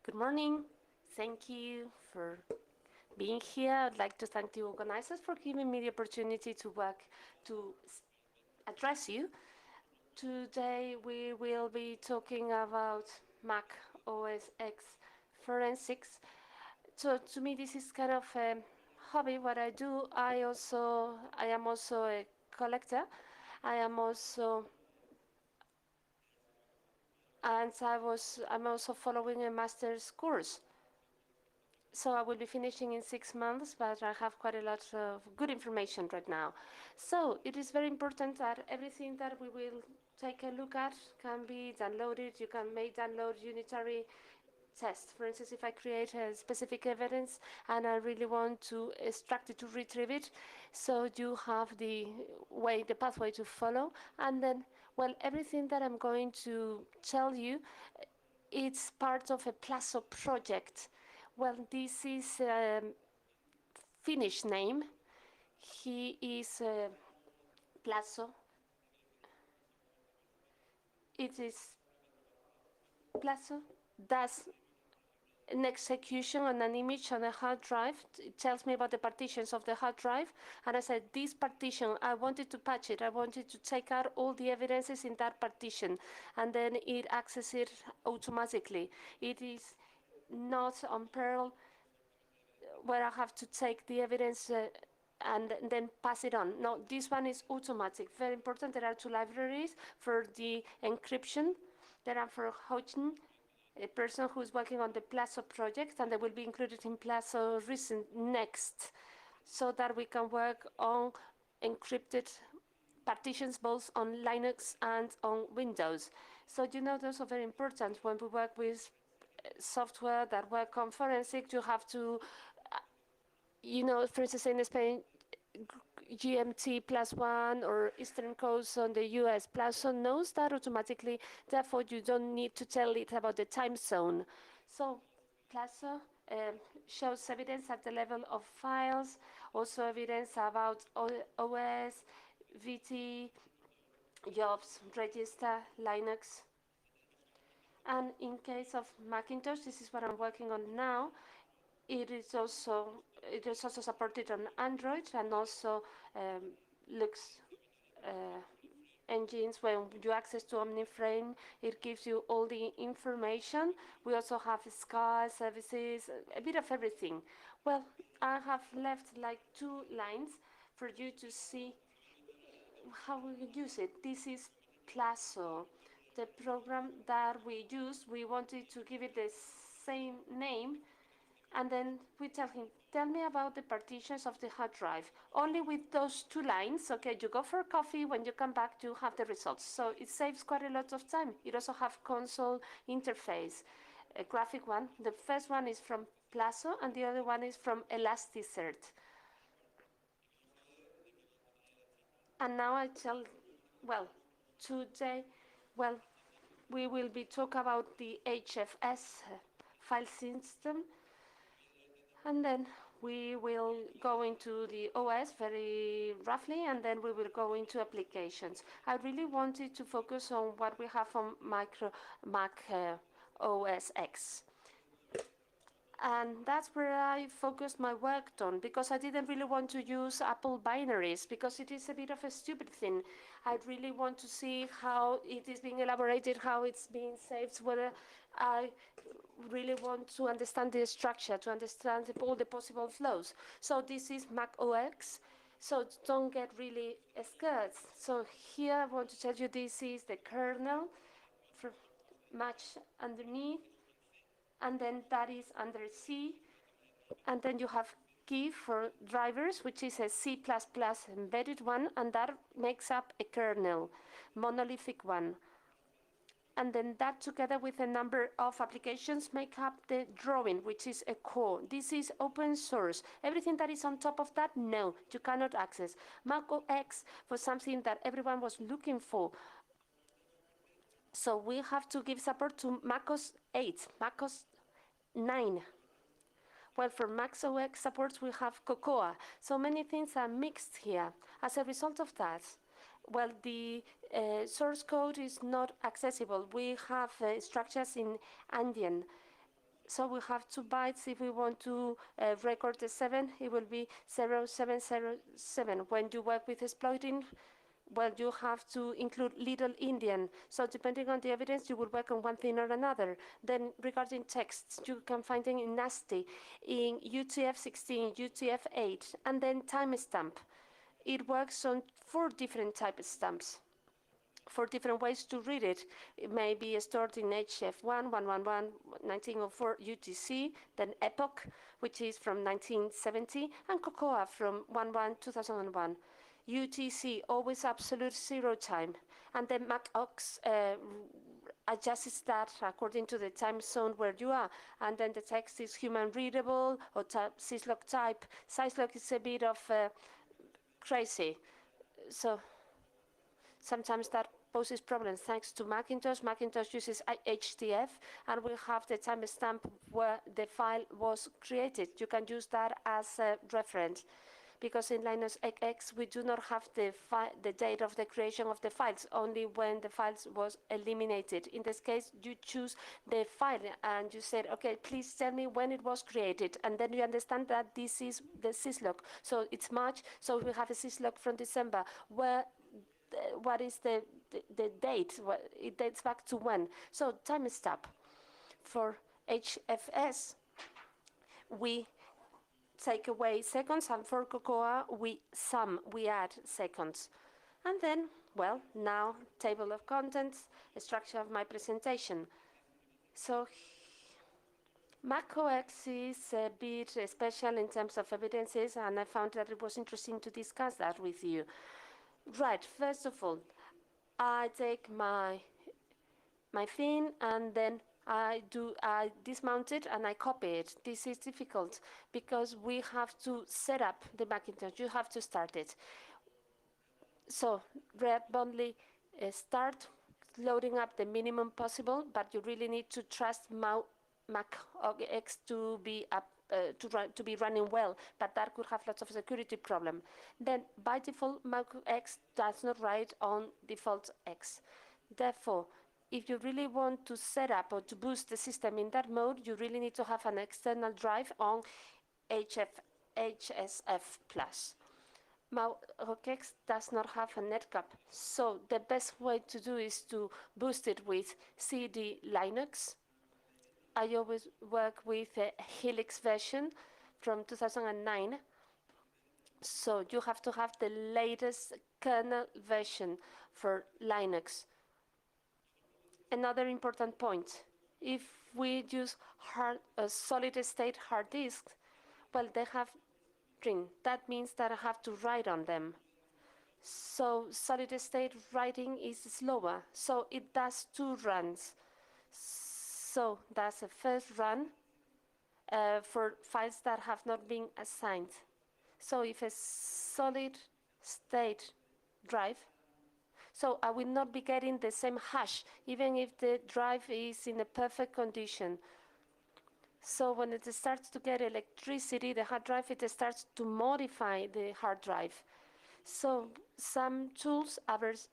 Good morning. Thank you for being here. I'd like to thank the organizers for giving me the opportunity to work to address you. Today we will be talking about Mac OS X forensics. So to me this is kind of a hobby. What I do, I am also a collector. I am also I'm also following a master's course. So I will be finishing in 6 months, but I have quite a lot of good information right now. So it is very important that everything that we will take a look at can be downloaded. You can make download unitary tests. For instance, if I create a specific evidence and I really want to extract it to retrieve it, so you have the pathway to follow. And then, well, everything that I'm going to tell you, it's part of a Plazo project. Well, this is Finnish name. He is Plazo. It is Plazo does an execution on an image on a hard drive. It tells me about the partitions of the hard drive. And I said, this partition, I wanted to patch it. I wanted to take out all the evidences in that partition. And then it accesses it automatically. It is not on Perl where I have to take the evidence and then pass it on. No, this one is automatic. Very important. There are two libraries for the encryption. There are for Houghton, a person who is working on the Plazo project, and they will be included in Plazo recent next, so that we can work on encrypted partitions both on Linux and on Windows. So you know those are very important when we work with software that work on forensic. You have to for instance, in Spain, GMT +1 or Eastern Coast on the US. Plazo knows that automatically, therefore you don't need to tell it about the time zone. So Plazo shows evidence at the level of files, also evidence about OS, VT, jobs, register, Linux. And in case of Macintosh, this is what I'm working on now. It is also supported on Android and also looks uh, engines. When you access to OmniFrame, it gives you all the information. We also have SCAR services, a bit of everything. Well, I have left like 2 lines for you to see how we use it. This is Plazo, the program that we use. We wanted to give it the same name, and then we tell him, tell me about the partitions of the hard drive. Only with those 2 lines, okay, you go for coffee, when you come back, you have the results. So it saves quite a lot of time. It also have console interface, a graphic one. The first one is from Plazo, and the other one is from Elasticert. And now well, today, well, we will be talk about the HFS file system. And then we will go into the OS very roughly, and then we will go into applications. I really wanted to focus on what we have on Mac OS X. And that's where I focused my work on, because I didn't really want to use Apple binaries, because it is a bit of a stupid thing. I really want to see how it is being elaborated, how it's being saved, whether I really want to understand the structure, to understand all the possible flows. So this is Mac OS. So don't get really scared. So here I want to tell you this is the kernel for match underneath, and then that is under C, and then you have key for drivers, which is a C++ embedded one, and that makes up a kernel, monolithic one. And then that together with a number of applications make up the drawing, which is a core. This is open source. Everything that is on top of that, no, you cannot access. Mac OS was something that everyone was looking for. So we have to give support to macOS 8, macOS 9. Well, for Mac OS supports, we have Cocoa. So many things are mixed here. As a result of that, well, the source code is not accessible. We have structures in Andean. So we have 2 bytes. If we want to record the 7, it will be 0707. When you work with exploiting, well, you have to include Little Indian. So depending on the evidence, you will work on one thing or another. Then regarding texts, you can find them in NASTY, in UTF-16, UTF-8, and then timestamp. It works on 4 different type of stamps. 4 different ways to read it. It may be stored in HF1, 111, 1904 UTC, then Epoch, which is from 1970, and Cocoa from 11-2001. UTC, always absolute 0 time. And then MacOx adjusts that according to the time zone where you are. And then the text is human readable or syslog type. Syslog is a bit of crazy. So sometimes that poses problems thanks to Macintosh. Macintosh uses HTF, and we have the timestamp where the file was created. You can use that as a reference, because in Linux X we do not have the date of the creation of the files, only when the files was eliminated. In this case, you choose the file and you said, okay, please tell me when it was created, and then you understand that this is the syslog. So it's March, so we have a syslog from December, where what is the date? It dates back to when. So timestamp. For HFS, we take away seconds, and for Cocoa, we add seconds. And then, well, now table of contents, structure of my presentation. So macOS is a bit special in terms of evidences, and I found that it was interesting to discuss that with you. Right, first of all, I take my thing, and then I dismount it and I copy it. This is difficult because we have to set up the Macintosh. You have to start it. So only start loading up the minimum possible, but you really need to trust Mac OS to be up to be running well, but that could have lots of security problem. Then by default, Mac X does not write on default X. Therefore, if you really want to set up or to boost the system in that mode, you really need to have an external drive on HSF+. Mac OS does not have a netcap, so the best way to do is to boost it with CD Linux. I always work with a Helix version from 2009. So you have to have the latest kernel version for Linux. Another important point, if we use solid-state hard disks, well, they have string. That means that I have to write on them. So solid-state writing is slower, so it does 2 runs. So that's a first run for files that have not been assigned. So if a solid state drive, so I will not be getting the same hash, even if the drive is in a perfect condition. So when it starts to get electricity, the hard drive, it starts to modify the hard drive. So some tools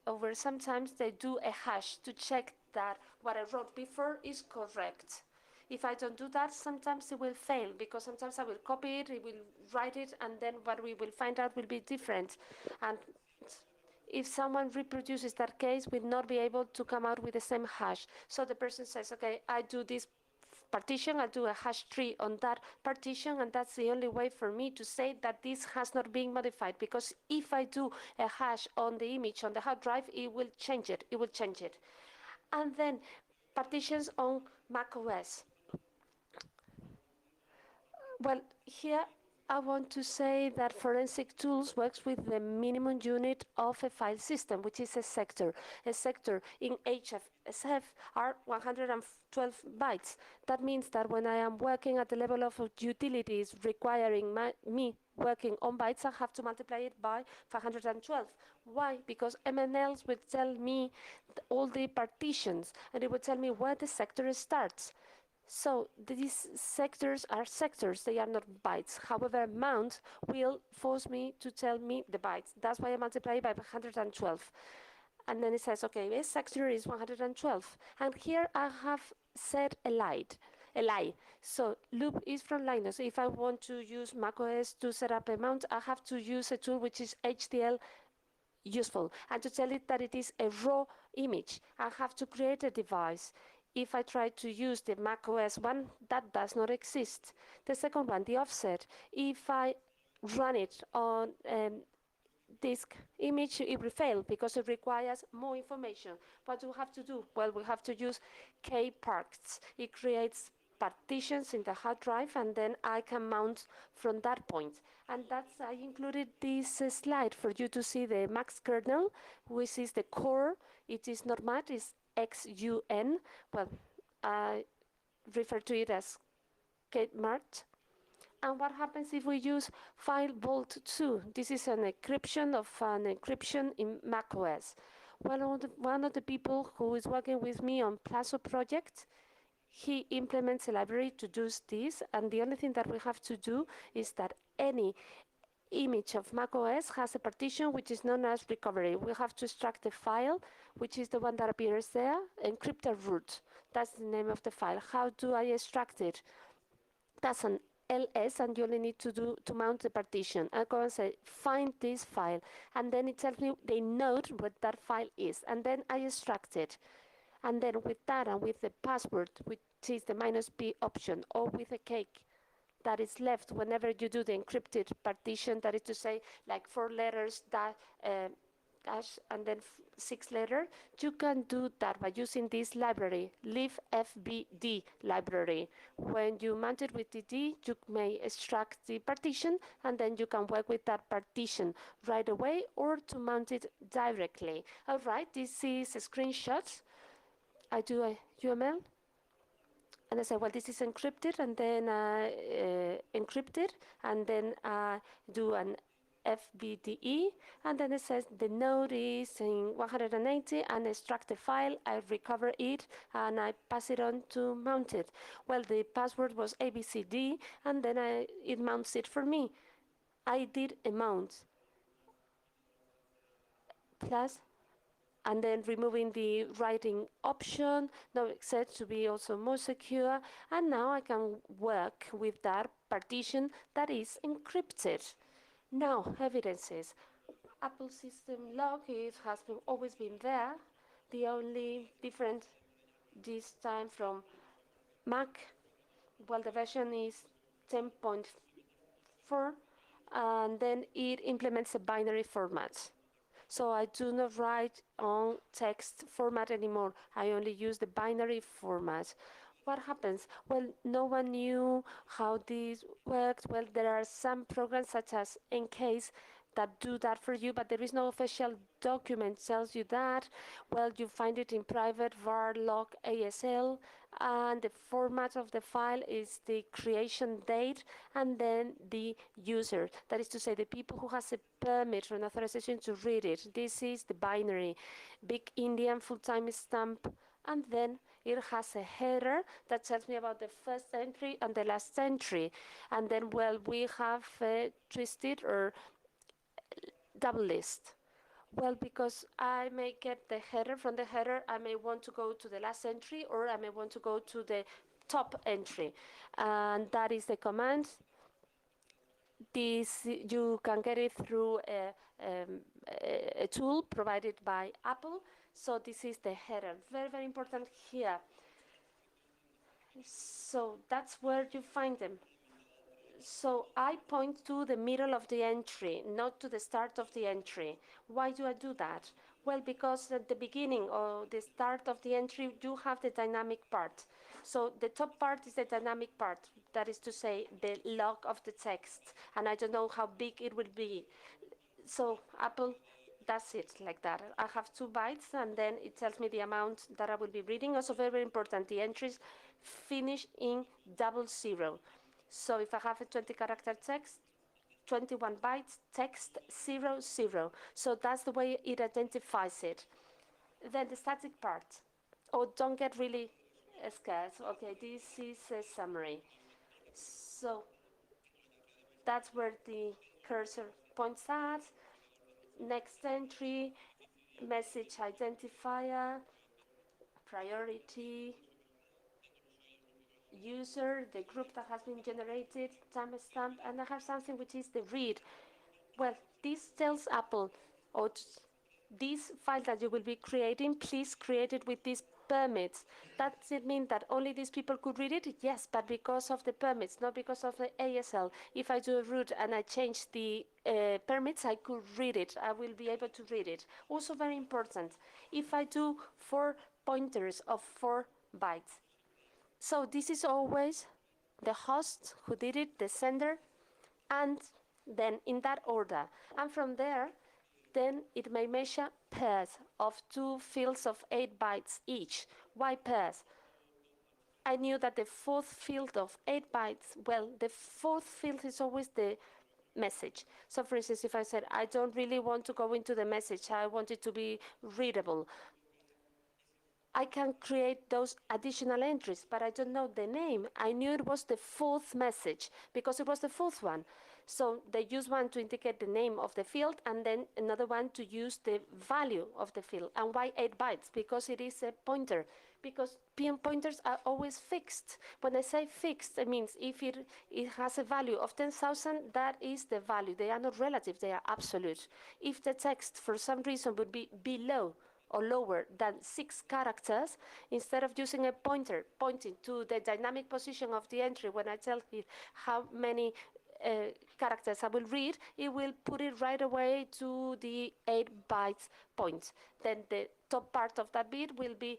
over sometimes they do a hash to check that what I wrote before is correct. If I don't do that, sometimes it will fail, because sometimes I will copy it, will write it, and then what we will find out will be different. And if someone reproduces that case, will not be able to come out with the same hash. So the person says, okay, I do this partition, I do a hash tree on that partition, and that's the only way for me to say that this has not been modified, because if I do a hash on the image on the hard drive, it will change it. And then partitions on macOS. Well, here I want to say that Forensic Tools works with the minimum unit of a file system, which is a sector. A sector in HFSF are 112 bytes. That means that when I am working at the level of utilities requiring me working on bytes, I have to multiply it by 512. Why? Because MNLs would tell me all the partitions, and it would tell me where the sector starts. So these sectors are sectors, they are not bytes. However, mount will force me to tell me the bytes. That's why I multiply by 112. And then it says, okay, this sector is 112. And here I have set a light. li. So loop is from Linux. If I want to use macOS to set up a mount, I have to use a tool which is HDL useful. And to tell it that it is a raw image, I have to create a device. If I try to use the macOS one, that does not exist. The second one, the offset, if I run it on disk image, it will fail because it requires more information. What do we have to do? Well, we have to use kparts. It creates partitions in the hard drive, and then I can mount from that point. And that's, I included this slide for you to see the max kernel, which is the core. It is not MAT, it's XUN. Well, I refer to it as kmart. And what happens if we use file vault 2? This is an encryption of an encryption in macOS. One of the people who is working with me on Plazo project, he implements a library to do this, and the only thing that we have to do is that any image of macOS has a partition which is known as recovery. We have to extract the file, which is the one that appears there, encrypted root. That's the name of the file. How do I extract it? That's an ls, and you only need to do to mount the partition. I go and say find this file, and then it tells me the node what that file is, and then I extract it. And then with that and with the password, which is the -p option, or with a cake that is left whenever you do the encrypted partition, that is to say, like 4 letters, that dash, and then 6 letters, you can do that by using this library, libfbd library. When you mount it with dd, you may extract the partition, and then you can work with that partition right away or to mount it directly. All right, this is a screenshot. I do a UML, and I say, well, this is encrypted, and then encrypted, and then do an FBDE, and then it says the node is in 180, and extract the file, I recover it, and I pass it on to mount it. Well, the password was ABCD, and then it mounts it for me. I did a mount plus, and then removing the writing option, now it's set to be also more secure, and now I can work with that partition that is encrypted. Now, evidences. Apple system log, it has always been there. The only difference this time from Mac, well, the version is 10.4, and then it implements a binary format. So I do not write on text format anymore. I only use the binary format. What happens? Well, no one knew how this works. Well, there are some programs such as ENG that do that for you, but there is no official document tells you that. Well, you find it in private var log ASL, and the format of the file is the creation date and then the user. That is to say, the people who has a permit or an authorization to read it. This is the binary, big Indian full-time stamp, and then it has a header that tells me about the first entry and the last entry. And then, well, we have twisted or double list. Well, because I may get the header. From the header, I may want to go to the last entry, or I may want to go to the top entry. And that is the command. This, you can get it through a tool provided by Apple. So this is the header. Very, very important here. So that's where you find them. So I point to the middle of the entry, not to the start of the entry. Why do I do that? Well, because at the beginning or the start of the entry, you have the dynamic part. So the top part is the dynamic part, that is to say, the log of the text. And I don't know how big it will be. So Apple does it like that. I have 2 bytes, and then it tells me the amount that I will be reading. Also very, very important, the entries finish in 00. So if I have a 20-character text, 21 bytes, text 00. So that's the way it identifies it. Then the static part. Oh, don't get really scared. Okay, this is a summary. So that's where the cursor points at. Next entry, message identifier, priority, user, the group that has been generated, timestamp, and I have something which is the read. Well, this tells Apple, or this file that you will be creating, please create it with these permits. Does it mean that only these people could read it? Yes, but because of the permits, not because of the ASL. If I do a root and I change the permits, I could read it. I will be able to read it. Also very important, if I do 4 pointers of 4 bytes. So this is always the host who did it, the sender, and then in that order. And from there, then it may measure pairs of 2 fields of 8 bytes each. Why pairs? I knew that the fourth field of 8 bytes, well, the fourth field is always the message. So for instance, if I said, I don't really want to go into the message, I want it to be readable, I can create those additional entries, but I don't know the name. I knew it was the fourth message because it was the fourth one. So they use one to indicate the name of the field and then another one to use the value of the field. And why 8 bytes? Because it is a pointer. Because pointers are always fixed. When I say fixed, it means if it has a value of 10,000, that is the value. They are not relative, they are absolute. If the text for some reason would be below or lower than 6 characters, instead of using a pointer pointing to the dynamic position of the entry, when I tell it how many characters I will read, it will put it right away to the 8 bytes point. Then the top part of that bit will be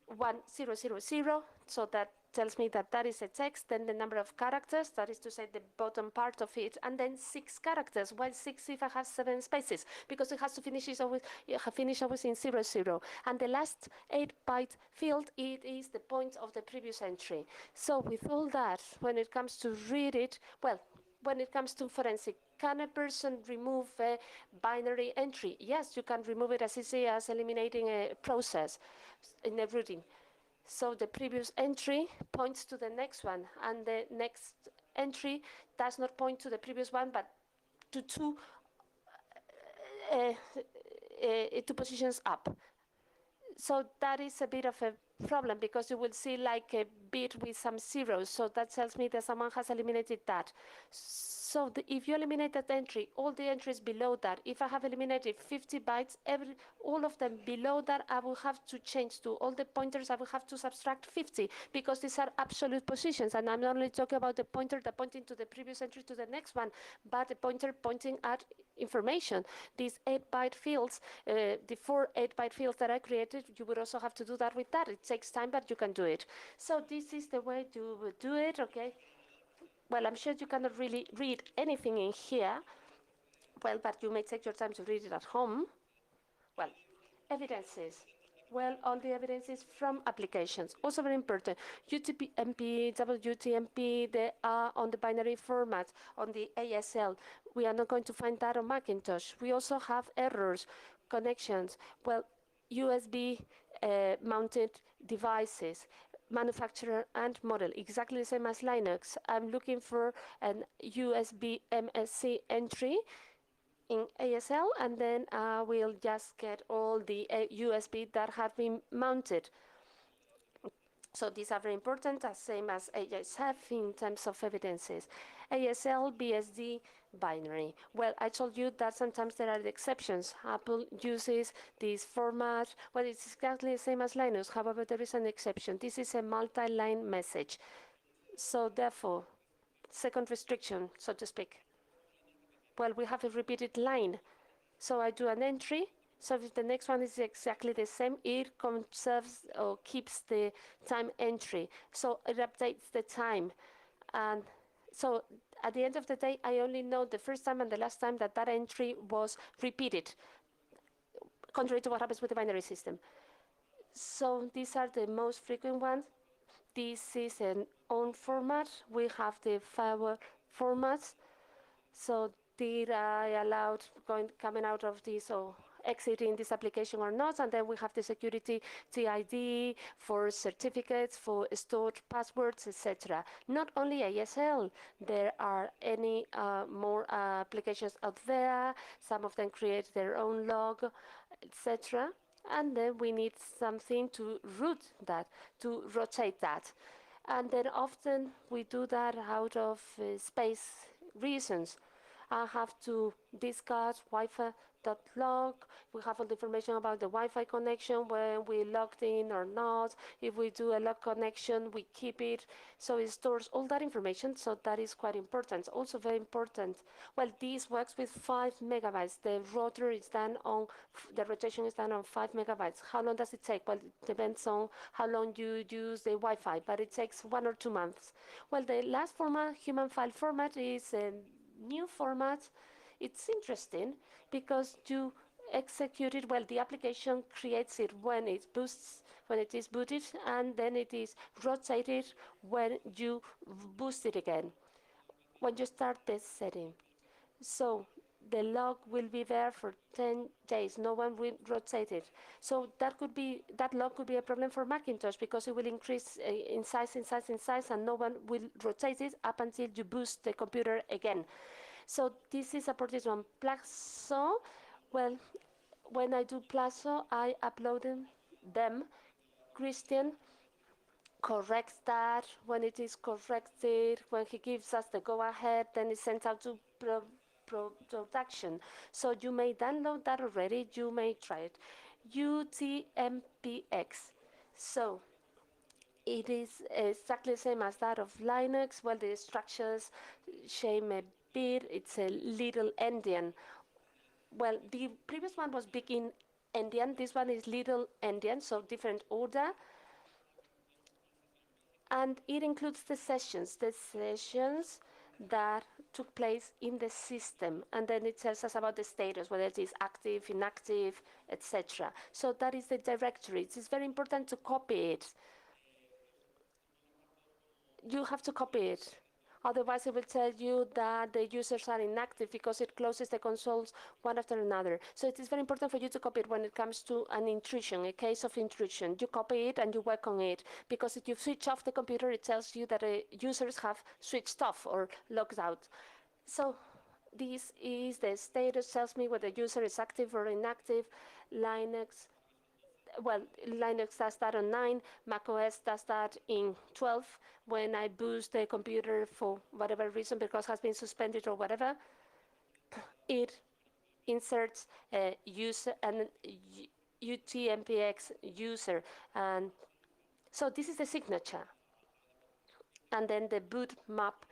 1000, so that tells me that that is a text, then the number of characters, that is to say the bottom part of it, and then 6 characters. Why 6 if I have 7 spaces? Because it has to finish always in 00. And the last 8-byte field, it is the point of the previous entry. So with all that, when it comes to read it, well, when it comes to forensic, can a person remove a binary entry? Yes, you can remove it as easy as eliminating a process in a routing. So the previous entry points to the next one, and the next entry does not point to the previous one, but to uh, 2 positions up. So that is a bit of a problem because you will see like a bit with some zeros. So that tells me that someone has eliminated that. So if you eliminate that entry, all the entries below that, if I have eliminated 50 bytes, all of them below that, I will have to change to all the pointers. I will have to subtract 50 because these are absolute positions. And I'm not only talking about the pointer that pointing to the previous entry to the next one, but the pointer pointing at information. These 8-byte fields, the 4 8-byte fields that I created, you would also have to do that with that. It takes time, but you can do it. So this is the way to do it, okay? Well, I'm sure you cannot really read anything in here. Well, but you may take your time to read it at home. Well, evidences. Well, all the evidences from applications. Also very important. UTMP, WTMP, they are on the binary format, on the ASL. We are not going to find that on Macintosh. We also have errors, connections. Well, USB mounted devices, manufacturer and model, exactly the same as Linux. I'm looking for an USB MSC entry in ASL, and then we'll just get all the USB that have been mounted. So these are very important, as same as ASF in terms of evidences. ASL, BSD, binary. Well, I told you that sometimes there are the exceptions. Apple uses this format. Well, it's exactly the same as Linux. However, there is an exception. This is a multi-line message. So therefore, second restriction, so to speak. Well, we have a repeated line. So I do an entry. So if the next one is exactly the same, it conserves or keeps the time entry. So it updates the time. And so at the end of the day, I only know the first time and the last time that that entry was repeated, contrary to what happens with the binary system. So these are the most frequent ones. This is an own format. We have the firewall formats. So did I allowed coming out of this or exiting this application or not? And then we have the security TID for certificates, for stored passwords, etc. Not only ASL, there are any more applications out there. Some of them create their own log, etc. And then we need something to root that, to rotate that. And then often we do that out of space reasons. I have to discuss Wi-Fi.log. We have all the information about the Wi-Fi connection, when we logged in or not. If we do a log connection, we keep it. So it stores all that information. So that is quite important. Also very important. Well, this works with 5 megabytes. The rotor is done on, the rotation is done on 5 megabytes. How long does it take? Well, it depends on how long you use the Wi-Fi, but it takes 1 or 2 months. Well, the last format, human file format, is a new format. It's interesting because you execute it, well, the application creates it when it boosts, when it is booted, and then it is rotated when you boost it again, when you start the setting. So the log will be there for 10 days. No one will rotate it. So that log could be a problem for Macintosh because it will increase in size, and no one will rotate it up until you boost the computer again. So this is supported on Plaxo. Well, when I do Plaxo, I upload them. Christian corrects that. When it is corrected, when he gives us the go ahead, then it's sent out to production. So you may download that already, you may try it. UTMPX. So it is exactly the same as that of Linux. Well, the structures change a bit. It's a little endian. Well, the previous one was big in endian. This one is little endian, so different order. And it includes the sessions that took place in the system, and then it tells us about the status, whether it is active, inactive, etc. So that is the directory. It is very important to copy it. You have to copy it. Otherwise, it will tell you that the users are inactive because it closes the consoles one after another. So it is very important for you to copy it when it comes to an intrusion, a case of intrusion. You copy it and you work on it, because if you switch off the computer, it tells you that users have switched off or logged out. So this is the status, tells me whether the user is active or inactive. Linux, well, Linux does that on 9, Mac OS does that in 12. When I boost the computer for whatever reason, because it has been suspended or whatever, it inserts a user and UTMPX user. And so this is the signature. And then the boot map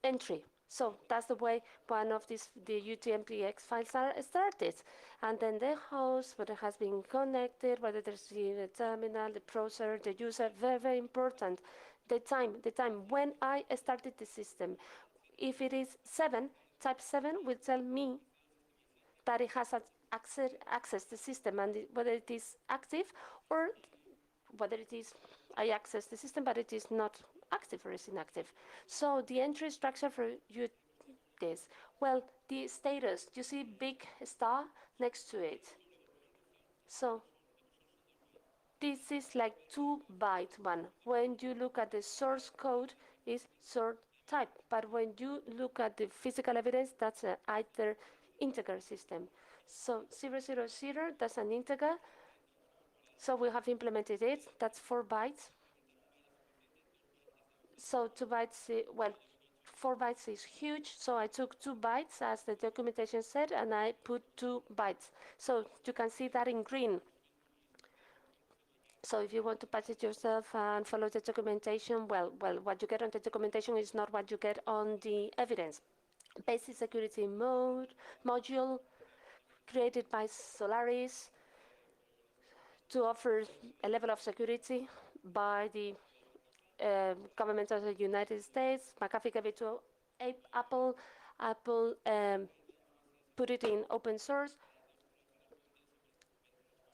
entry. So that's the way one of the UTMPX files are started. And then the host, whether it has been connected, whether there's the terminal, the browser, the user, very, very important. The time when I started the system. If it is 7, type 7 will tell me that it has access the system, and whether it is active or whether it is I access the system but it is not active or is inactive. So the entry structure for you this. Well, the status, you see big star next to it. So this is like 2-byte one. When you look at the source code, is sort type. But when you look at the physical evidence, that's an integer system. So 000, that's an integer. So we have implemented it. That's 4 bytes. So 2 bytes, well, 4 bytes is huge, so I took 2 bytes as the documentation said, and I put 2 bytes. So you can see that in green. So if you want to patch it yourself and follow the documentation, well, what you get on the documentation is not what you get on the evidence. Basic security module created by Solaris to offer a level of security by the government of the United States. McAfee gave it to Apple. Apple put it in open source.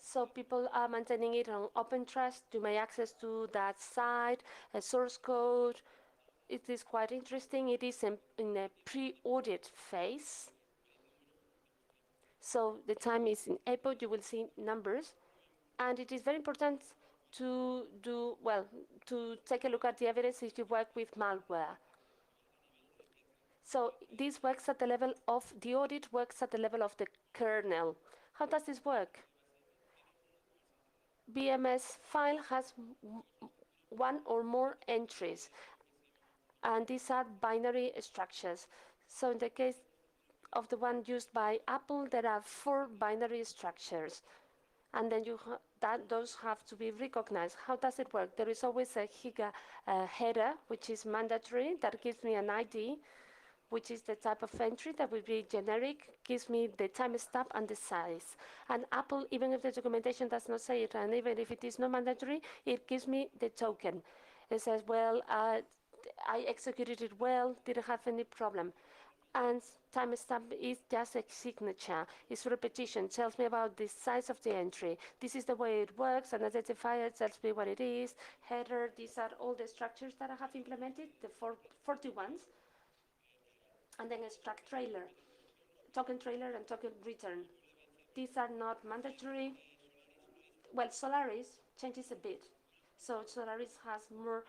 So people are maintaining it on Open Trust. You may access to that site, a source code. It is quite interesting. It is in a pre-audit phase. So the time is in April. You will see numbers. And it is very important to to take a look at the evidence if you work with malware. So this works at the level of, the audit works at the level of the kernel. How does this work? BMS file has one or more entries, and these are binary structures. So in the case of the one used by Apple, there are 4 binary structures, and then those have to be recognized. How does it work? There is always a header, which is mandatory, that gives me an ID, which is the type of entry that will be generic, gives me the timestamp and the size. And Apple, even if the documentation does not say it, and even if it is not mandatory, it gives me the token. It says, well, I executed it well, didn't have any problem. And timestamp is just a signature. It's repetition, tells me about the size of the entry. This is the way it works. An identifier tells me what it is. Header, these are all the structures that I have implemented, the 41s. And then a struct trailer, token trailer and token return. These are not mandatory. Well, Solaris changes a bit. So Solaris has more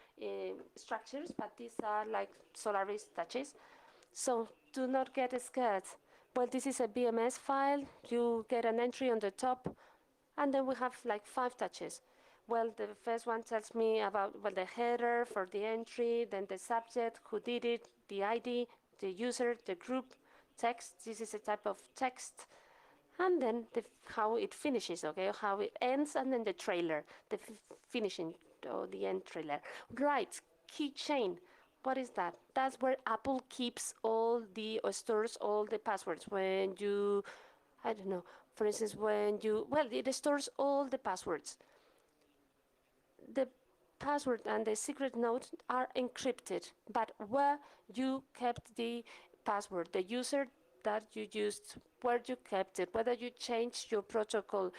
structures, but these are like Solaris touches. So do not get scared. Well, this is a BMS file. You get an entry on the top, and then we have like 5 touches. Well, the first one tells me about, well, the header for the entry, then the subject, who did it, the ID, the user, the group, text. This is a type of text. And then how it finishes, okay, how it ends, and then the trailer, the finishing, or the end trailer. Right, keychain. What is that? That's where Apple keeps all the, or stores all the passwords. When you, I don't know, for instance, when you, well, it stores all the passwords. The password and the secret note are encrypted, but where you kept the password, the user that you used, where you kept it, whether you changed your protocol,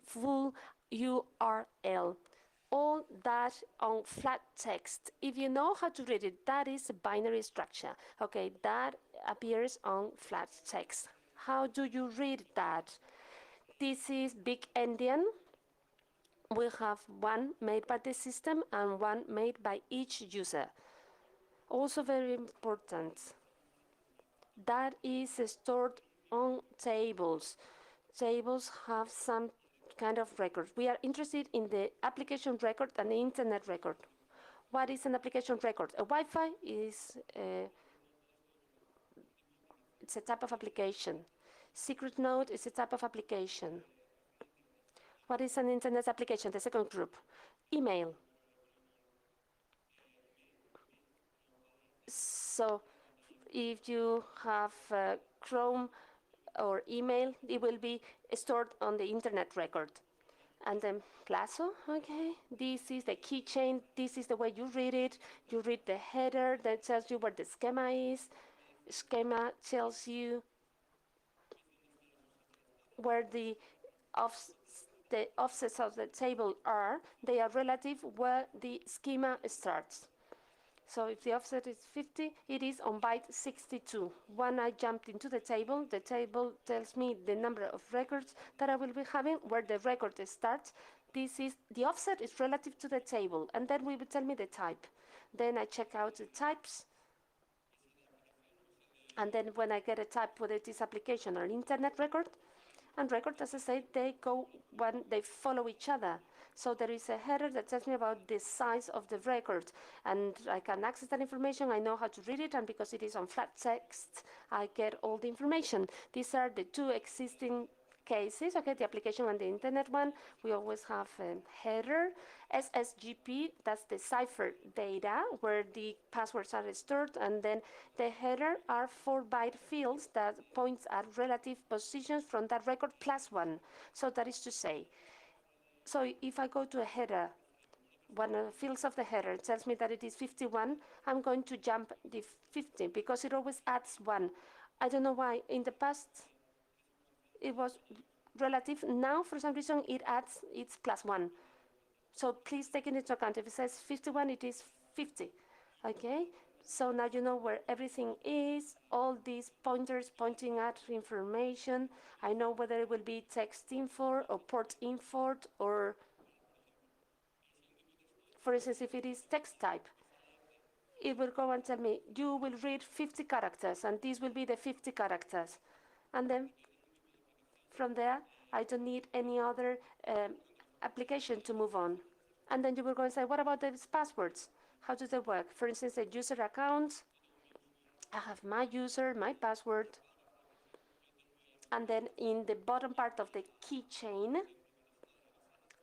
full URL, all that on flat text. If you know how to read it, that is a binary structure. Okay, that appears on flat text. How do you read that? This is big endian. We have one made by the system and one made by each user. Also very important, that is stored on tables. Tables have some kind of record. We are interested in the application record and the internet record. What is an application record? A Wi-Fi is it's a type of application. Secret node is a type of application. What is an internet application? The second group. Email. So if you have Chrome or email, it will be stored on the internet record. And then Plazo, okay, this is the keychain, this is the way you read it. You read the header that tells you where the schema is. Schema tells you where the offsets of the table are. They are relative where the schema starts. So if the offset is 50, it is on byte 62. When I jumped into the table tells me the number of records that I will be having, where the record starts. This is, the offset is relative to the table, and then we will tell me the type. Then I check out the types, and then when I get a type, whether it is application or internet record, and record, as I said, they go when they follow each other. So there is a header that tells me about the size of the record, and I can access that information. I know how to read it, and because it is on flat text, I get all the information. These are the 2 existing cases, okay, the application and the internet one. We always have a header. SSGP, that's the cipher data where the passwords are stored, and then the header are 4-byte fields that points at relative positions from that record plus 1. So that is to say, so if I go to a header, one of the fields of the header tells me that it is 51, I'm going to jump the 50 because it always adds 1. I don't know why. In the past, it was relative. Now, for some reason, it's plus 1. So please take it into account. If it says 51, it is 50. Okay? So now you know where everything is, all these pointers pointing at information. I know whether it will be text info or port info, or, for instance, if it is text type, it will go and tell me, you will read 50 characters, and these will be the 50 characters. And then from there, I don't need any other application to move on. And then you will go and say, what about these passwords? How do they work? For instance, a user account, I have my user, my password, and then in the bottom part of the keychain,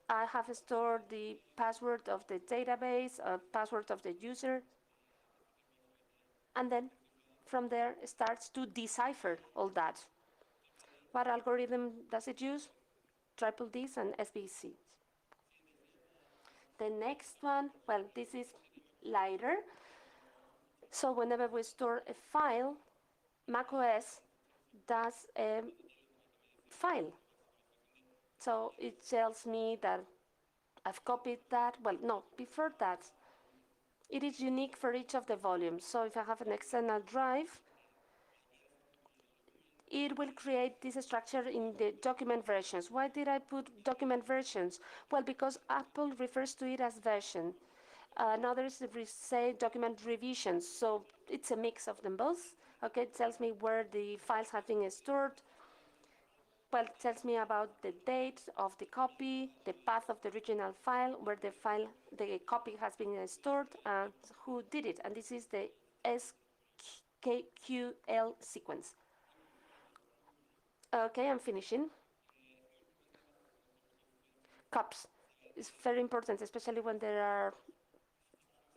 I have stored the password of the database, password of the user, and then from there it starts to decipher all that. What algorithm does it use? Triple Ds and SBCs. The next one, well, this is lighter. So whenever we store a file, macOS does a file. So it tells me that I've copied that. Well, no, before that, it is unique for each of the volumes. So if I have an external drive, it will create this structure in the document versions. Why did I put document versions? Well, because Apple refers to it as version. Others say document revisions, so it's a mix of them both. Okay, it tells me where the files have been stored. Well, it tells me about the date of the copy, the path of the original file, where the copy has been stored, and who did it. And this is the SKQL sequence. Okay, I'm finishing. Cups is very important, especially when there are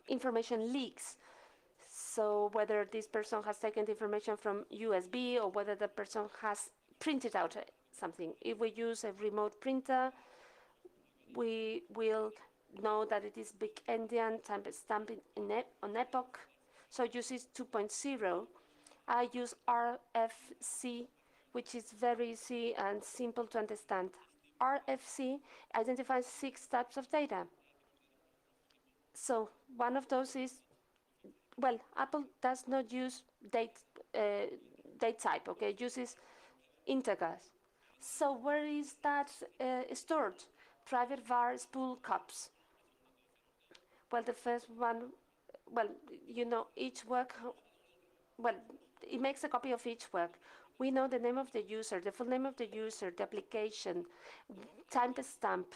information leaks. So whether this person has taken the information from USB or whether the person has printed out something. If we use a remote printer, we will know that it is big endian timestamp on epoch. So it uses 2.0. I use RFC, which is very easy and simple to understand. RFC identifies 6 types of data. So one of those is, well, Apple does not use date type, okay, it uses integers. So where is that stored? Private var spool cups. Well, the first one, well, each work, well, it makes a copy of each work. We know the name of the user, the full name of the user, the application, timestamp.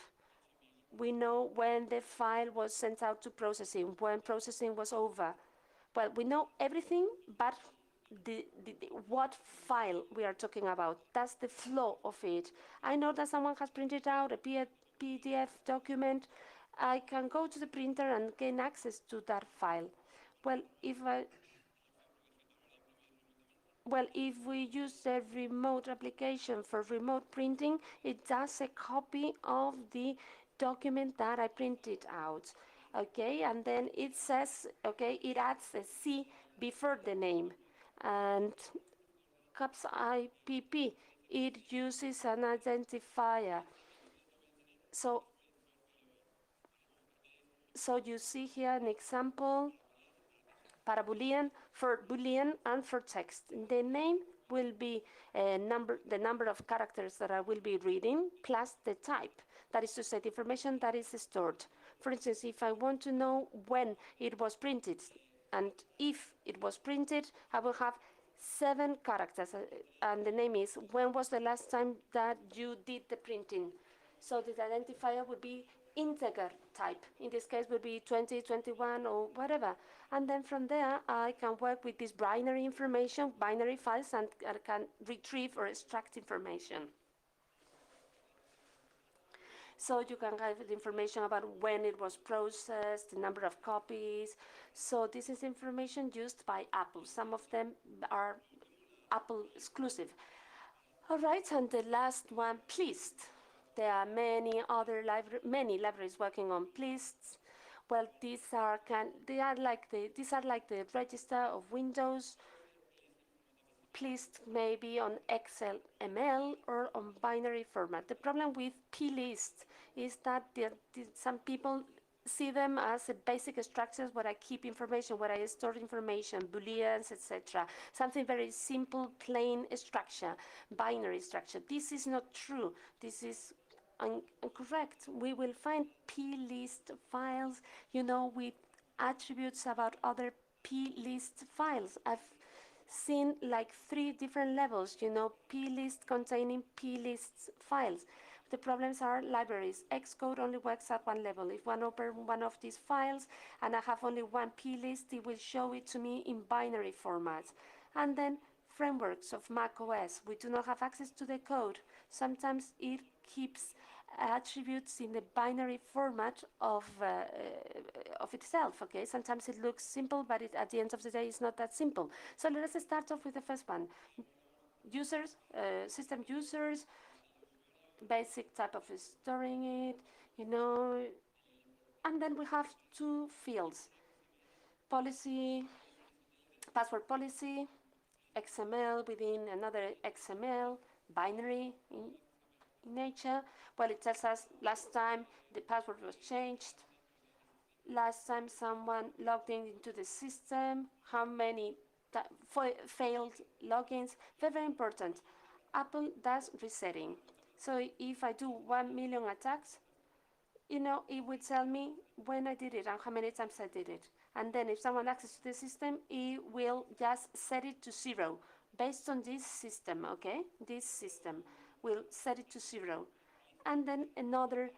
We know when the file was sent out to processing, when processing was over. Well, we know everything, but what file we are talking about. That's the flow of it. I know that someone has printed out a PDF document. I can go to the printer and gain access to that file. Well, if we use a remote application for remote printing, it does a copy of the document that I printed out. Okay, and then it says, okay, it adds a C before the name. And CAPS IPP, it uses an identifier. So you see here an example para Boolean, for Boolean and for text. The name will be the number of characters that I will be reading plus the type. That is to say, the information that is stored. For instance, if I want to know when it was printed and if it was printed, I will have 7 characters, and the name is when was the last time that you did the printing. So the identifier would be integer type. In this case would be 20, 21 or whatever. And then from there I can work with this binary information, binary files, and I can retrieve or extract information. So you can have the information about when it was processed, the number of copies. So this is information used by Apple. Some of them are Apple exclusive. All right, and the last one, Pleased. There are many other libraries working on Pleased. Well, these are like the register of Windows. Pleased maybe on XML or on binary format. The problem with plist is that some people see them as a basic structures where I keep information, where I store information, booleans, etc. Something very simple, plain structure, binary structure. This is not true. This is incorrect. We will find plist files, with attributes about other plist files. I've seen like 3 different levels, plist containing plist files. the problems are libraries. Xcode only works at one level. If one open one of these files and I have only one plist, it will show it to me in binary formats. And then frameworks of Mac OS. We do not have access to the code. Sometimes it keeps attributes in the binary format of itself. Okay, sometimes it looks simple, but at the end of the day, it's not that simple. So let us start off with the first one. Users, system users, basic type of storing it, and then we have two fields: policy, password policy, XML within another XML, binary in nature. Well, it tells us last time the password was changed, last time someone logged into the system, how many failed logins. Very, very important. Apple does resetting. So if I do 1 million attacks, it would tell me when I did it and how many times I did it. And then if someone accesses the system, it will just set it to 0 based on this system, okay? This system will set it to 0. And then another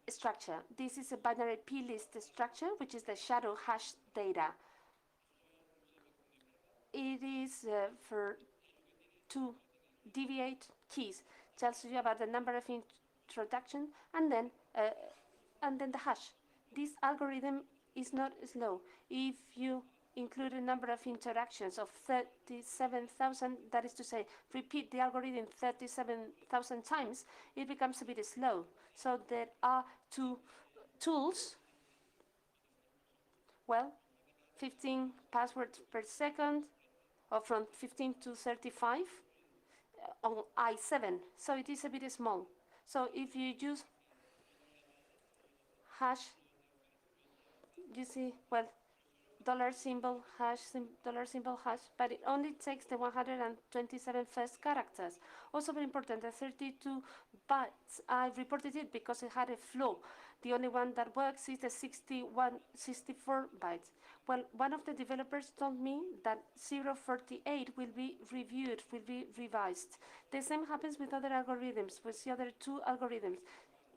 structure. This is a binary plist structure, which is the shadow hash data. It is for 2 deviate keys. Tells you about the number of introduction and then the hash. This algorithm is not slow. If you include a number of interactions of 37,000, that is to say, repeat the algorithm 37,000 times, it becomes a bit slow. So there are two tools. Well, 15 passwords per second, or from 15 to 35 on i7. So it is a bit small. So if you use hash, you see, well, dollar symbol hash, but it only takes the 127 first characters. Also very important, the 32 bytes. I reported it because it had a flaw. The only one that works is the 64 bytes. Well, one of the developers told me that 048 will be reviewed, will be revised. The same happens with other algorithms, with the other two algorithms.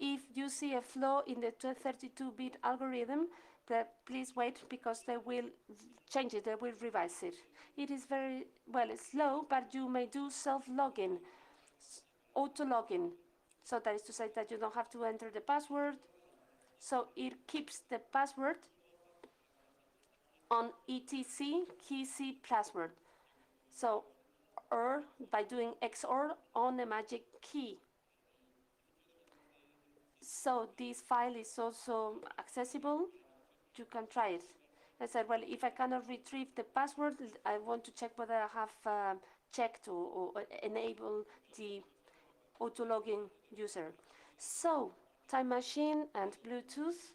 If you see a flaw in the 32-bit algorithm, please wait because they will change it, they will revise it. It is very, well, it's slow, but you may do self-login, auto-login. So that is to say that you don't have to enter the password. So it keeps the password on etc key password. So, or by doing XOR on a magic key. So this file is also accessible. You can try it. I said, well, if I cannot retrieve the password, I want to check whether I have checked or enabled the auto-login user. So, Time Machine and Bluetooth.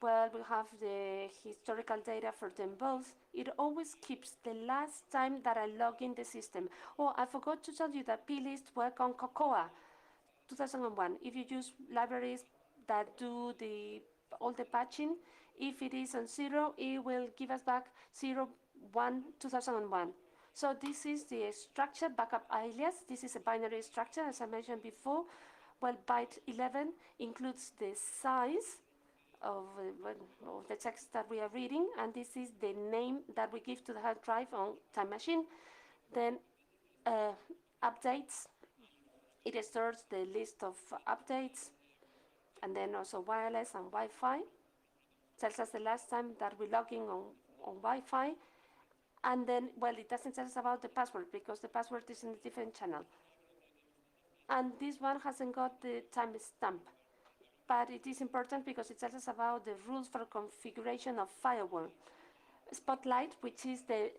Well, we have the historical data for them both. It always keeps the last time that I log in the system. Oh, I forgot to tell you that plist work on Cocoa 2001. If you use libraries that do all the patching, if it is on 0, it will give us back 01 2001. So this is the structure, backup alias. This is a binary structure, as I mentioned before. Well, byte 11 includes the size of the text that we are reading, and this is the name that we give to the hard drive on Time Machine. Then updates, it stores the list of updates, and then also wireless and Wi-Fi. Tells us the last time that we log in on Wi-Fi, and then, well, it doesn't tell us about the password because the password is in a different channel. And this one hasn't got the timestamp, but it is important because it tells us about the rules for configuration of firewall. Spotlight, which is the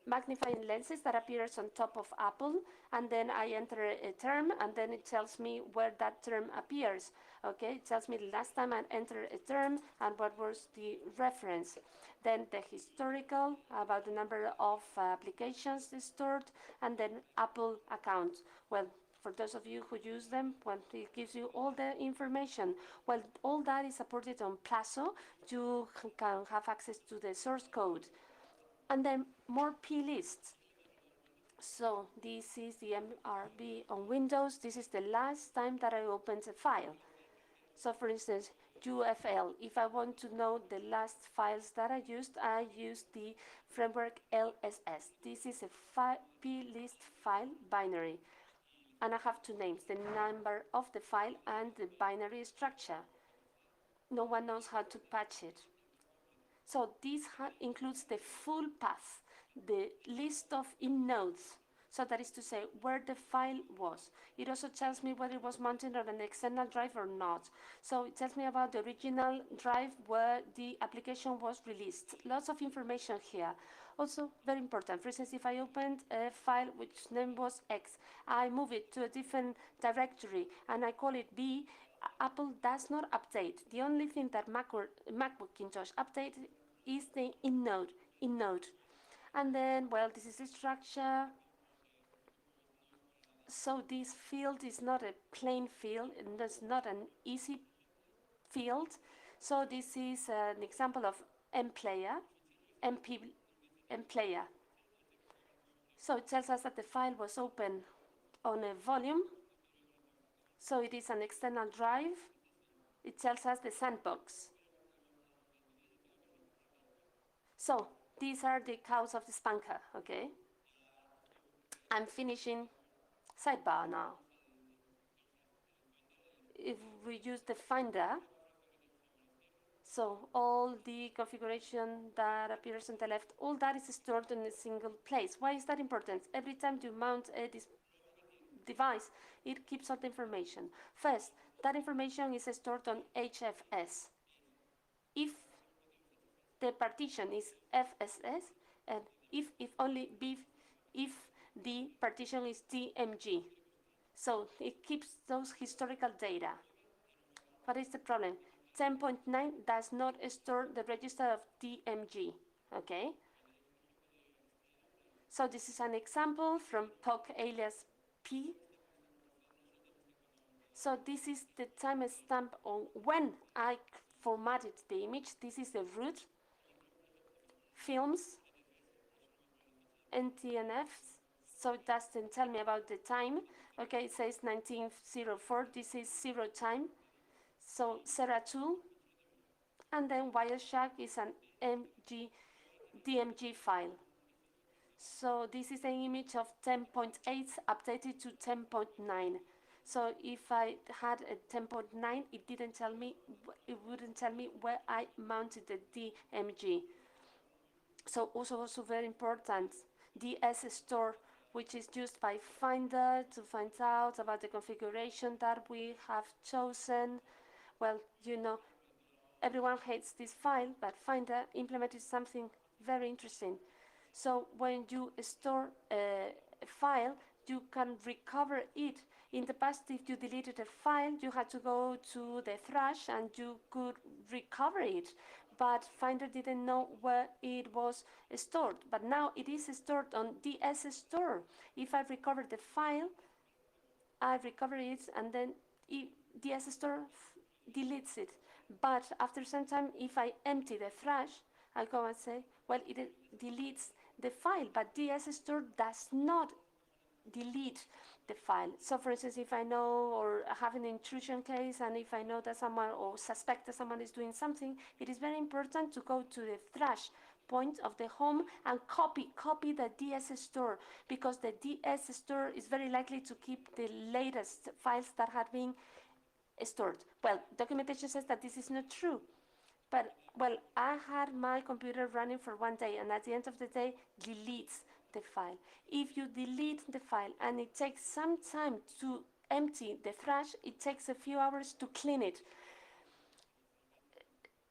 magnifying lenses that appears on top of Apple, and then I enter a term, and then it tells me where that term appears. Okay, it tells me the last time I entered a term and what was the reference. Then the historical, about the number of applications stored, and then Apple accounts. Well, for those of you who use them, well, it gives you all the information. Well, all that is supported on Plazo. You can have access to the source code. And then more plists. So this is the MRB on Windows. This is the last time that I opened a file. So for instance, UFL, if I want to know the last files that I use the framework LSS. This is a plist file binary. And I have two names, the number of the file and the binary structure. No one knows how to patch it. So this includes the full path, the list of nodes. So that is to say where the file was. It also tells me whether it was mounted on an external drive or not. So it tells me about the original drive where the application was released. Lots of information here. Also very important. For instance, if I opened a file which name was X, I move it to a different directory and I call it B, Apple does not update. The only thing that Macintosh updates is the inode. And then, well, this is the structure. So this field is not a plain field, and it's not an easy field. So this is an example of mplayer, mplayer. So it tells us that the file was open on a volume. So it is an external drive. It tells us the sandbox. So these are the cows of the spanker, okay? I'm finishing sidebar now. If we use the finder, so all the configuration that appears on the left, all that is stored in a single place. Why is that important? Every time you mount a device, it keeps all the information. First, that information is stored on HFS. If the partition is FSS, and if the partition is DMG. So it keeps those historical data. What is the problem? 10.9 does not store the register of DMG, okay? So this is an example from POC alias P. So this is the timestamp on when I formatted the image. This is the root, films, NTNFs. So it doesn't tell me about the time. Okay, it says 1904. This is 0 time. So Serra 2. And then Wireshark is an DMG file. So this is an image of 10.8 updated to 10.9. So if I had a 10.9, it wouldn't tell me where I mounted the DMG. So also very important, DS store, which is used by Finder to find out about the configuration that we have chosen. Well, you know, everyone hates this file, but Finder implemented something very interesting. So when you store a file, you can recover it. In the past, if you deleted a file, you had to go to the thrash and you could recover it. But Finder didn't know where it was stored. But now it is stored on DS store. If I recover the file, I recover it, and then DS store deletes it. But after some time, if I empty the thrash, I go and say, well, it deletes the file, but DS store does not delete the file. So for instance, if I know or have an intrusion case, and if I know that someone or suspect that someone is doing something, it is very important to go to the thrash point of the home and copy the DS store, because the DS store is very likely to keep the latest files that have been stored. Well, documentation says that this is not true. But, well, I had my computer running for 1 day, and at the end of the day, deletes the file. If you delete the file and it takes some time to empty the thrash, it takes a few hours to clean it.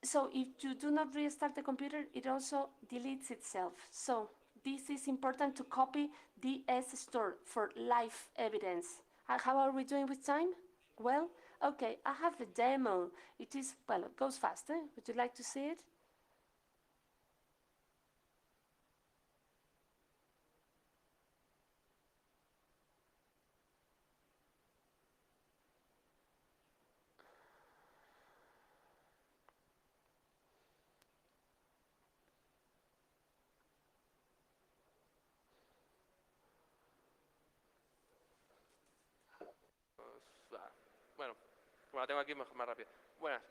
So if you do not restart the computer, it also deletes itself. So this is important to copy DS store for live evidence. How are we doing with time? Well, okay, I have a demo. It is, well, it goes fast. Would you like to see it? Bueno, la tengo aquí más rápido. Buenas.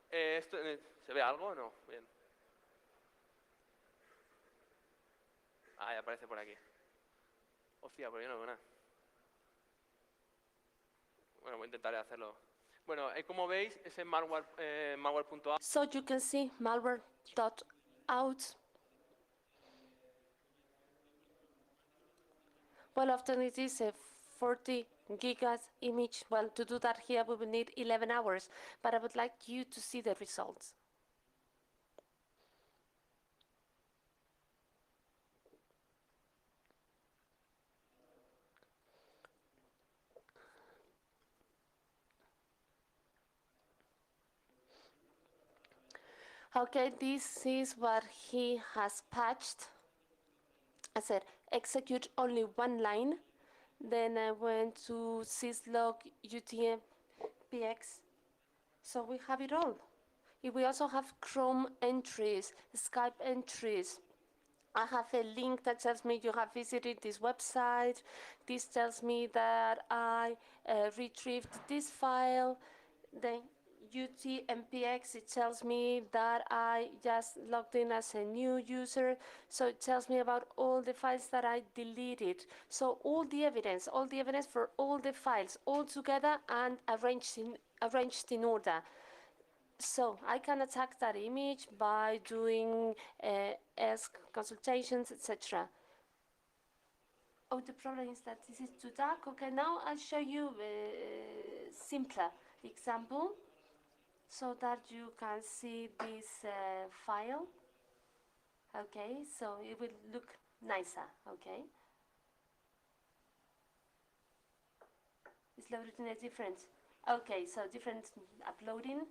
Esto, ¿se ve algo o no? Bien. Ah, ya aparece por aquí. Hostia, pero yo no veo nada. Bueno, voy a intentar hacerlo. Bueno, como veis, ese malware.out. So you can see malware.out. Well, often it is a 40 gigas image. Well, to do that here we will need 11 hours, but I would like you to see the results. Okay, this is what he has patched. I said execute only one line. Then I went to syslog utmpx. So we have it all. We also have Chrome entries, Skype entries. I have a link that tells me you have visited this website. This tells me that I retrieved this file. Then UTMPX, it tells me that I just logged in as a new user. So it tells me about all the files that I deleted. So all the evidence for all the files, all together and arranged in order. So I can attack that image by doing ESC consultations, etc. Oh, the problem is that this is too dark. Okay, now I'll show you a simpler example so that you can see this file. Okay, so it will look nicer. Okay, it's loaded in a different. Okay, so different uploading.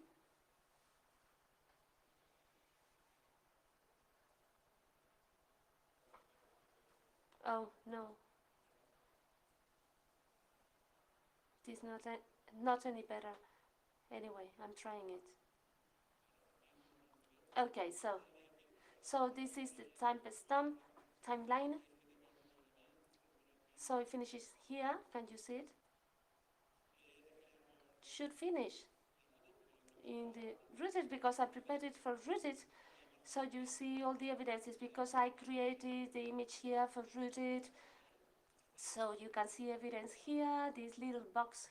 Oh no, it is not any better. Anyway, I'm trying it. Okay, so this is the timestamp timeline. So it finishes here. Can you see it? Should finish in the rooted because I prepared it for rooted. So you see all the evidences because I created the image here for rooted. So you can see evidence here, this little box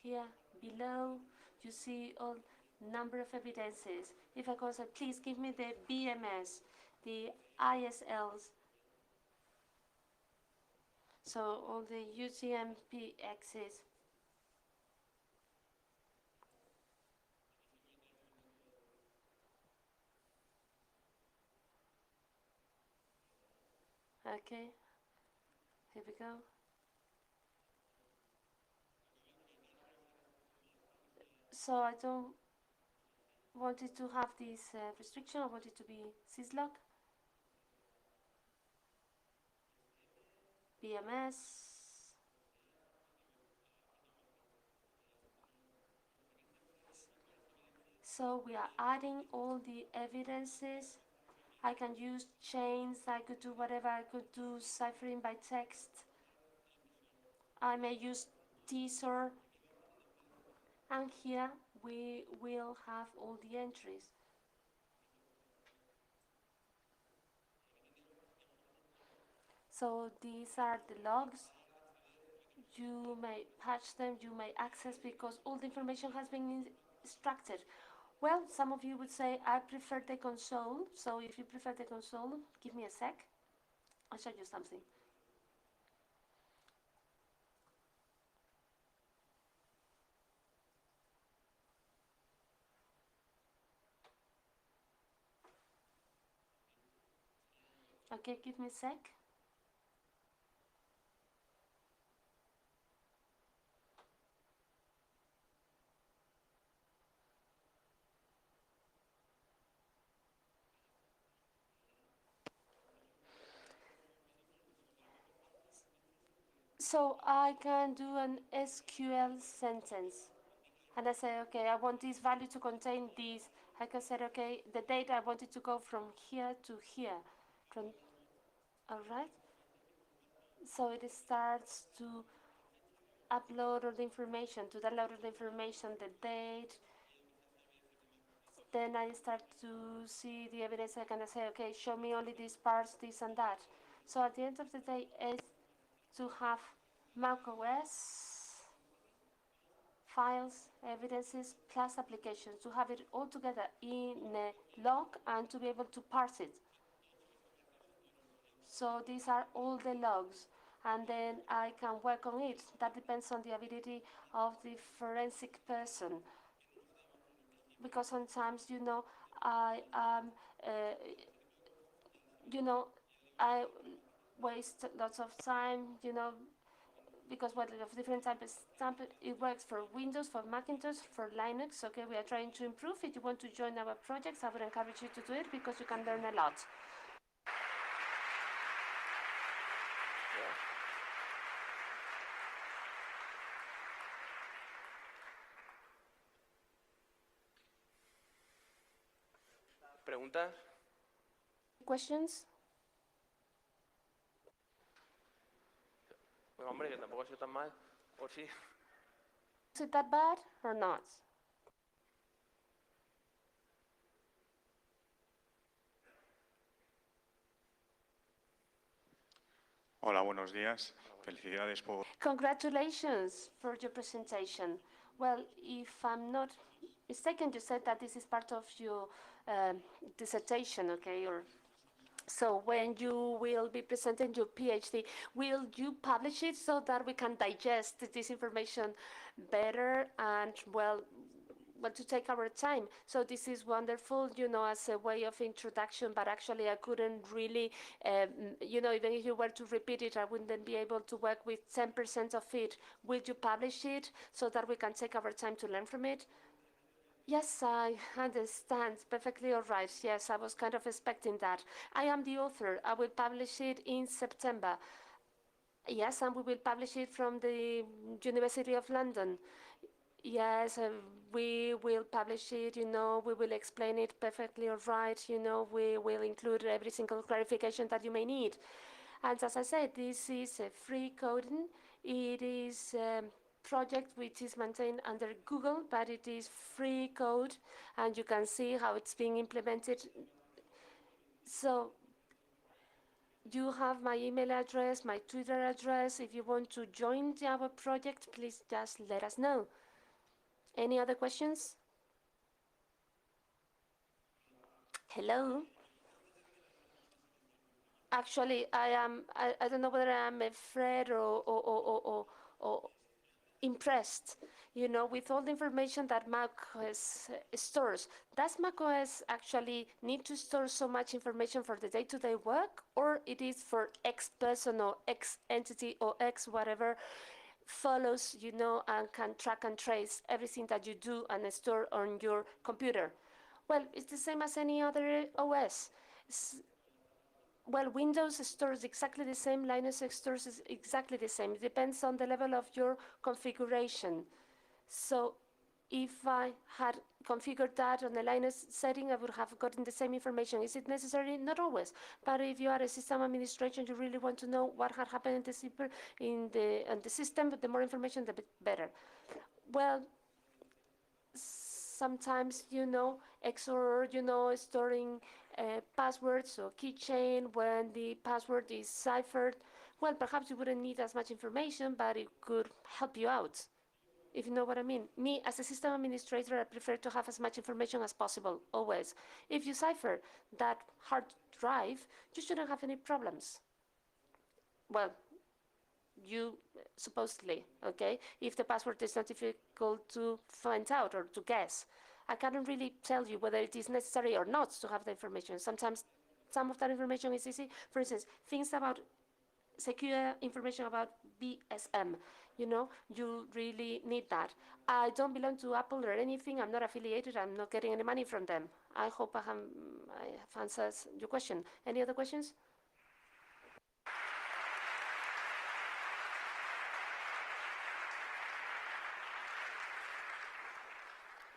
here below. You see all number of evidences. If I go say, please give me the BMS, the ISLs, so all the UTMPXs. Okay, here we go. So I don't want it to have this restriction. I want it to be syslog, BMS. So we are adding all the evidences. I can use chains, I could do whatever, I could do ciphering by text. I may use teaser. And here we will have all the entries. So these are the logs. You may patch them, you may access because all the information has been extracted. Well, some of you would say, I prefer the console. So if you prefer the console, give me a sec. I'll show you something. Okay, give me a sec. So I can do an SQL sentence. And I say, okay, I want this value to contain this. I can say, okay, the data I want it to go from here to here. All right. So it starts to upload all the information, to download all the information, the date. Then I start to see the evidence. I can say, okay, show me only these parts, this and that. So at the end of the day, is to have macOS files, evidences, plus applications, to have it all together in a log and to be able to parse it. So these are all the logs, and then I can work on it. That depends on the ability of the forensic person, because sometimes, I am, you know, I waste lots of time, because what of different types, it works for Windows, for Macintosh, for Linux. Okay, we are trying to improve. If you want to join our projects, I would encourage you to do it because you can learn a lot. ¿Preguntas? Questions? Bueno, hombre, que tampoco ha sido tan mal. ¿O sí? Is it that bad or not? Hola, buenos días. Felicidades por... Congratulations for your presentation. Well, if I'm not mistaken, you said that this is part of your dissertation, okay? Or so when you will be presenting your PhD, will you publish it so that we can digest this information better and, well, to take our time? So this is wonderful, as a way of introduction, but actually I couldn't really, even if you were to repeat it, I wouldn't be able to work with 10% of it. Will you publish it so that we can take our time to learn from it? Yes, I understand. Perfectly all right. Yes, I was kind of expecting that. I am the author. I will publish it in September. Yes, and we will publish it from the University of London. Yes, we will publish it, we will explain it perfectly all right, we will include every single clarification that you may need. And as I said, this is a free coding. It is a project which is maintained under Google, but it is free code, and you can see how it's being implemented. So you have my email address, my Twitter address. If you want to join our project, please just let us know. Any other questions? Hello? Actually, I don't know whether I'm afraid or impressed, with all the information that macOS stores. Does macOS actually need to store so much information for the day-to-day work, or it is for X person or X entity or X whatever follows, and can track and trace everything that you do and store on your computer? Well, it's the same as any other OS. Well, Windows stores exactly the same, Linux stores exactly the same. It depends on the level of your configuration. So if I had configured that on the Linux setting, I would have gotten the same information. Is it necessary? Not always. But if you are a system administrator, you really want to know what had happened in the system, the more information, the better. Well, sometimes, XOR, storing passwords or keychain when the password is ciphered. Well, perhaps you wouldn't need as much information, but it could help you out, if you know what I mean. Me, as a system administrator, I prefer to have as much information as possible, always. If you cipher that hard drive, you shouldn't have any problems. Well, you supposedly, okay? If the password is not difficult to find out or to guess. I cannot really tell you whether it is necessary or not to have the information. Sometimes some of that information is easy. For instance, things about secure information about BSM. You really need that. I don't belong to Apple or anything. I'm not affiliated. I'm not getting any money from them. I hope I have answered your question. Any other questions?